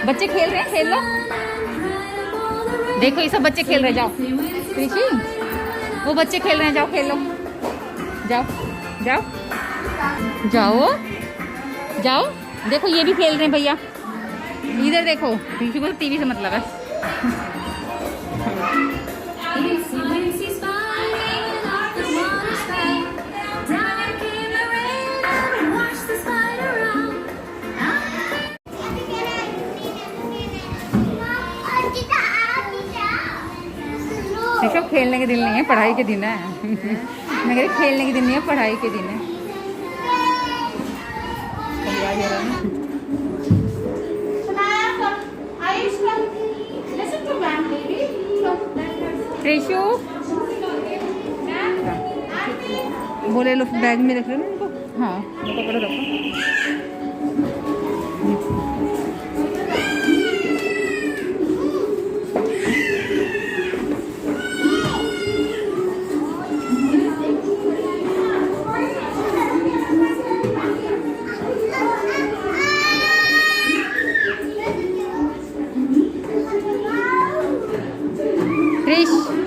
बच्चे खेल रहे हैं, खेल लो। देखो ये सब बच्चे खेल रहे हैं, जाओ कृषि, वो बच्चे खेल रहे हैं, जाओ खेल लो, जाओ जाओ जाओ जाओ। देखो ये भी खेल रहे हैं भैया, इधर देखो। कृषि को तो टीवी से मतलब है। देखो खेलने के दिन नहीं है, पढ़ाई के दिन है। मैं कह रही खेलने के दिन नहीं है, पढ़ाई के दिन है। त्रिशु बोले लो, बैग में रख लो उनको। हाँ पकड़ो, रखो।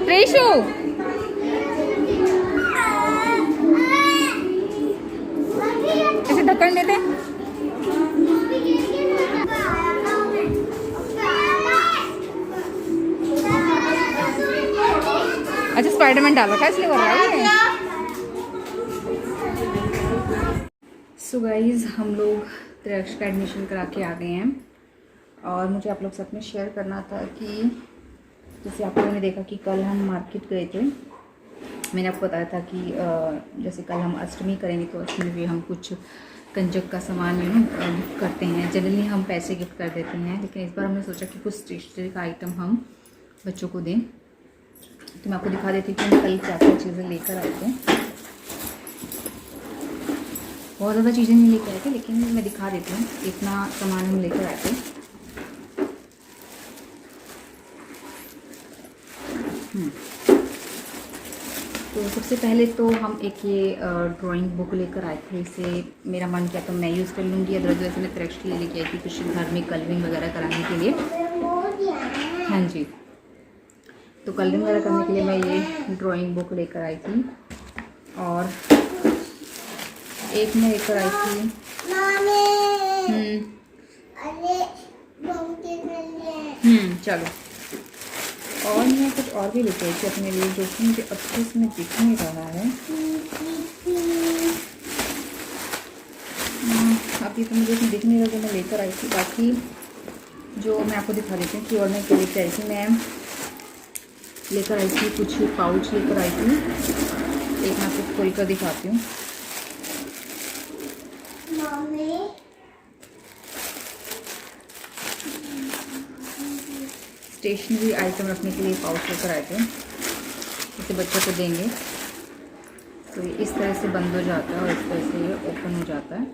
त्रिशु ऐसे ढक्कन देते। अच्छा स्पाइडरमैन डालो क्या, इसलिए बोल रहा है। सो गाइज हम लोग त्रियक्ष का एडमिशन करा के आ गए हैं, और मुझे आप लोग साथ में शेयर करना था कि जैसे आप लोगों ने देखा कि कल हम मार्केट गए थे। मैंने आपको बताया था कि जैसे कल हम अष्टमी करेंगे तो अष्टमी में हम कुछ कंजक का सामान गिफ्ट करते हैं। जनरली हम पैसे गिफ्ट कर देते हैं, लेकिन इस बार हमने सोचा कि कुछ स्टेशनरी का आइटम हम बच्चों को दें। तो मैं आपको दिखा देती हूँ कि हम कल क्या क्या चीज़ें लेकर आए थे। बहुत ज़्यादा चीज़ें नहीं लेकर आए थे, लेकिन मैं दिखा देती हूँ इतना सामान हम लेकर आए थे। तो सबसे पहले तो हम एक ये ड्राइंग बुक लेकर आए थे। इसे मेरा मन किया तो मैं यूज़ कर लूँगी, अदरवाइज वैसे मैं त्रियक्ष के लिए लेके आई थी कुछ घर में कलरिंग वगैरह कराने के लिए। हाँ जी, तो कलरिंग वगैरह करने के लिए मैं ये ड्राइंग बुक लेकर आई थी। और एक मैं लेकर आई थी चलो, और मैं कुछ और भी लेके आई थी अपने लिए, जो कि मुझे अच्छे से दिख नहीं रहा है। अभी तो मुझे इसमें दिख नहीं रहा जो मैं लेकर आई थी। बाकी जो मैं आपको दिखा देती हूँ कि और मैं क्या लेकर आई थी। मैं लेकर आई थी कुछ पाउच लेकर आई थी। एक मैं आपको खोल कर दिखाती हूँ। स्टेशनरी आइटम रखने के लिए पाउच लेकर आए थे, इसे बच्चों को देंगे। तो ये इस तरह से बंद हो जाता है और इस तरह से ये ओपन हो जाता है।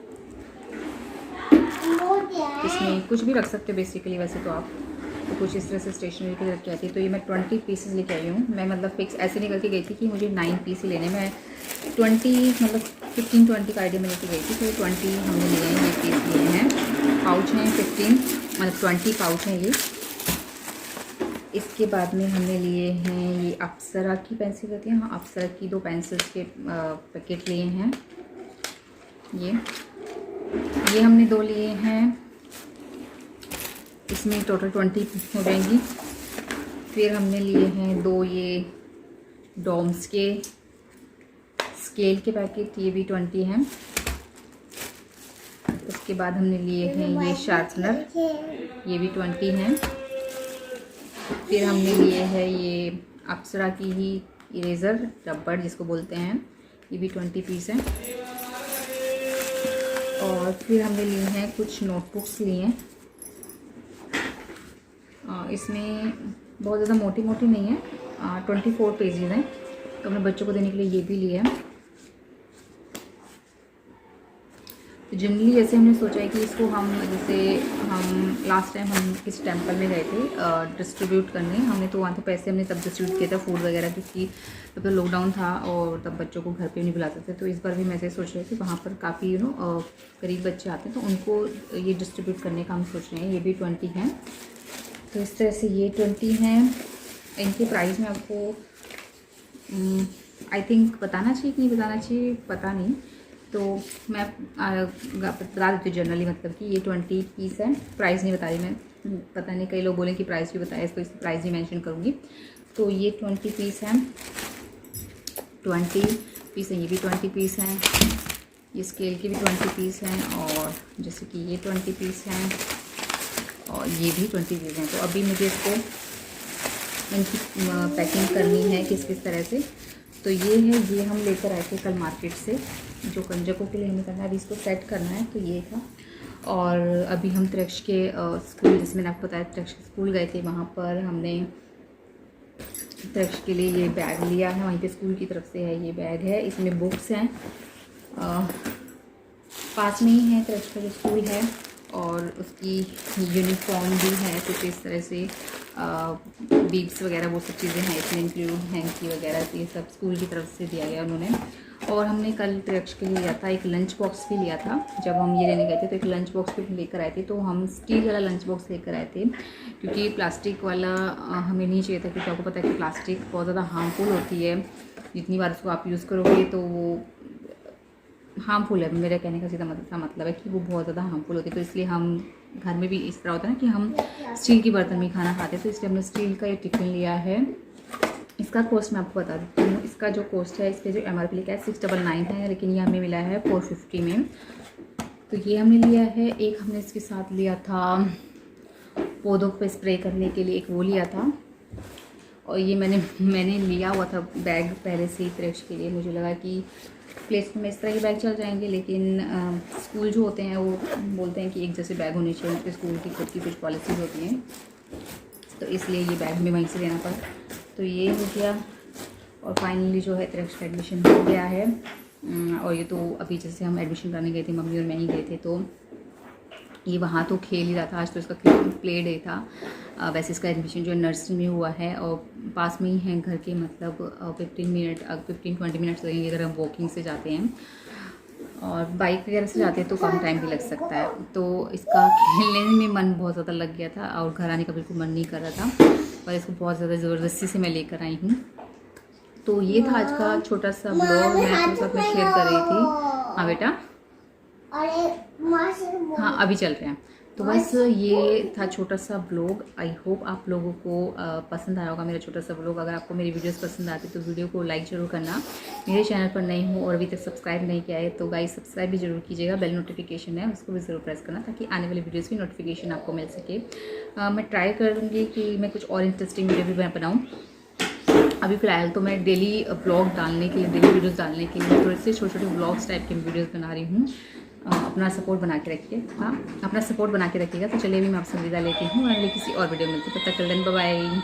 इसमें कुछ भी रख सकते हो बेसिकली, वैसे तो आप तो कुछ इस तरह से स्टेशनरी की लेके आती है। तो ये मैं 20 पीसेस लेके आई हूँ। मैं मतलब फिक्स ऐसे निकल के गई थी कि मुझे 9 पीस ही लेने। मैं 20 मतलब 15-20 का आइडिया में लेके गई थी, तो 20 हमने लिए हैं, ये पीस लिए हैं। पाउच हैं 15 मतलब 20 पाउच हैं ये। इसके बाद में हमने लिए हैं ये अप्सरा की पेंसिल रहती है, हाँ अप्सरा की 2 पेंसिल्स के पैकेट लिए हैं। ये हमने 2 लिए हैं, इसमें टोटल 20 हो जाएंगी। फिर हमने लिए हैं 2 ये डॉम्स के स्केल के पैकेट, ये भी 20 हैं। उसके बाद हमने लिए हैं ये शार्पनर, ये भी 20 हैं। फिर हमने लिए है ये अप्सरा की ही इरेज़र रबड़ जिसको बोलते हैं, ये भी 20 पीस हैं। और फिर हमने लिए हैं कुछ नोटबुक्स लिए हैं। इसमें बहुत ज़्यादा मोटी मोटी नहीं है, 24 पेजेस हैं। तो अपने बच्चों को देने के लिए ये भी लिया है। तो जनरली जैसे हमने सोचा है कि इसको हम जैसे हम लास्ट टाइम हम किस टेंपल में गए थे डिस्ट्रीब्यूट करने, हमने तो वहाँ तो पैसे हमने तब डिस्ट्रीब्यूट किया था फूड वगैरह, क्योंकि तब तो लॉकडाउन था और तब बच्चों को घर पे नहीं बुलाते थे। तो इस बार भी मैं ऐसे सोच रही थी वहाँ पर काफ़ी गरीब बच्चे आते हैं तो उनको ये डिस्ट्रीब्यूट करने का हम सोच रहे हैं। ये भी 20 हैं, तो इस तरह से ये 20 हैं। इनके प्राइस में आपको आई थिंक बताना चाहिए कि नहीं बताना चाहिए, पता नहीं, तो मैं बता देती हूँ जनरली, मतलब कि ये 20 पीस है। प्राइस नहीं बता रही मैं, पता नहीं कई लोग बोलें कि प्राइस भी बताया, इसको इसकी प्राइस भी मेंशन करूँगी। तो ये 20 पीस हैं, 20 पीस हैं, ये भी 20 पीस हैं, ये स्केल के भी 20 पीस हैं, और जैसे कि ये 20 पीस हैं और ये भी 20 पीस हैं। तो अभी मुझे इसको इनकी पैकिंग करनी है किस किस तरह से। तो ये है, ये हम लेकर आए थे कल मार्केट से, जो कंजकों के लिए हमें करना है, अभी इसको सेट करना है। तो ये था, और अभी हम त्रिक्ष के स्कूल, जैसे मैंने आपको बताया त्रिक्ष स्कूल गए थे, वहाँ पर हमने त्रिक्ष के लिए ये बैग लिया है, वहीं पे स्कूल की तरफ से है ये बैग है। इसमें बुक्स हैं, पास में ही है त्रिक्ष का जो स्कूल है, और उसकी यूनिफॉर्म भी है कुछ इस तरह से, बीब्स वगैरह वो सब चीज़ें हैं इसमें इंक्लूड, हैंकी वगैरह, ये सब स्कूल की तरफ से दिया गया उन्होंने। और हमने कल त्रिक्ष के लिए लिया था एक लंच बॉक्स भी लिया था, जब हम ये लेने गए थे तो एक लंच बॉक्स भी लेकर आए थे। तो हम स्टील वाला लंच बॉक्स लेकर आए थे, क्योंकि प्लास्टिक वाला हमें नहीं चाहिए था, क्योंकि आपको पता है कि प्लास्टिक बहुत ज़्यादा हार्मफुल होती है, जितनी बार उसको आप यूज़ करोगे तो वो हार्मफुल है। मेरा कहने का सीधा मतलब है कि वो बहुत ज़्यादा हार्मफुल होती है। तो इसलिए हम घर में भी इस तरह होता है ना कि हम स्टील की बर्तन में खाना खाते हैं, तो इसलिए हमने स्टील का ये टिफ़िन लिया है। इसका कॉस्ट मैं आपको बता देती हूँ, इसका जो कॉस्ट है, इसके जो MRP लिखा है 699 है, लेकिन ये हमें मिला है 450 में। तो ये हमने लिया है। एक हमने इसके साथ लिया था पौधों पे स्प्रे करने के लिए, एक वो लिया था। और ये मैंने लिया हुआ था बैग पहले से ही त्रिक्ष के लिए, मुझे लगा कि प्लेसमेंट में इस तरह के बैग चल जाएंगे, लेकिन स्कूल जो होते हैं वो बोलते हैं कि एक जैसे बैग होने चाहिए, उनके स्कूल की खुद की कुछ पॉलिसीज़ होती हैं, तो इसलिए ये बैग हमें वहीं से लेना पड़ा। तो ये हो गया, और फाइनली जो है त्रिक्ष का एडमिशन हो गया है। और ये तो अभी जैसे हम एडमिशन कराने गए थे, मम्मी और मैं ही गए थे, तो ये वहाँ तो खेल ही रहा था। आज तो इसका प्ले डे था। वैसे इसका एडमिशन जो नर्सरी में हुआ है, और पास में ही है घर के, मतलब 15-20 मिनट्स लगेंगे अगर हम वॉकिंग से जाते हैं, और बाइक वगैरह से जाते हैं तो कम टाइम भी लग सकता है। तो इसका खेलने में मन बहुत ज़्यादा लग गया था, और घर आने का बिल्कुल मन नहीं कर रहा था, और इसको बहुत ज़्यादा ज़बरदस्ती से मैं लेकर आई हूँ। तो ये था आज का छोटा सा ब्लॉग, मैं आपके साथ में शेयर कर रही थी। हाँ बेटा, हाँ अभी चल रहे हैं। तो बस ये था छोटा सा ब्लॉग। आई होप आप लोगों को पसंद आया होगा मेरा छोटा सा ब्लॉग। अगर आपको मेरी वीडियोस पसंद आती तो वीडियो को लाइक ज़रूर करना। मेरे चैनल पर नए हो और अभी तक सब्सक्राइब नहीं किया है तो गाइस सब्सक्राइब भी ज़रूर कीजिएगा। बेल नोटिफिकेशन है उसको भी ज़रूर प्रेस करना, ताकि आने वाली वीडियोज़ की नोटिफिकेशन आपको मिल सके। मैं ट्राई करूँगी कि मैं कुछ और इंटरेस्टिंग वीडियो भी बनाऊँ। अभी फ़िलहाल तो मैं डेली ब्लॉग डालने के लिए, डेली वीडियोस डालने के लिए थोड़े से छोटे छोटे ब्लॉग्स टाइप के वीडियोस बना रही हूँ। अपना सपोर्ट बना के रखिए, हाँ अपना सपोर्ट बना के रखिएगा। तो चलिए अभी मैं आपसे विदा लेती हूँ और अगले किसी और वीडियो में मिलती हूँ। तब तक के लिए बाय बाय।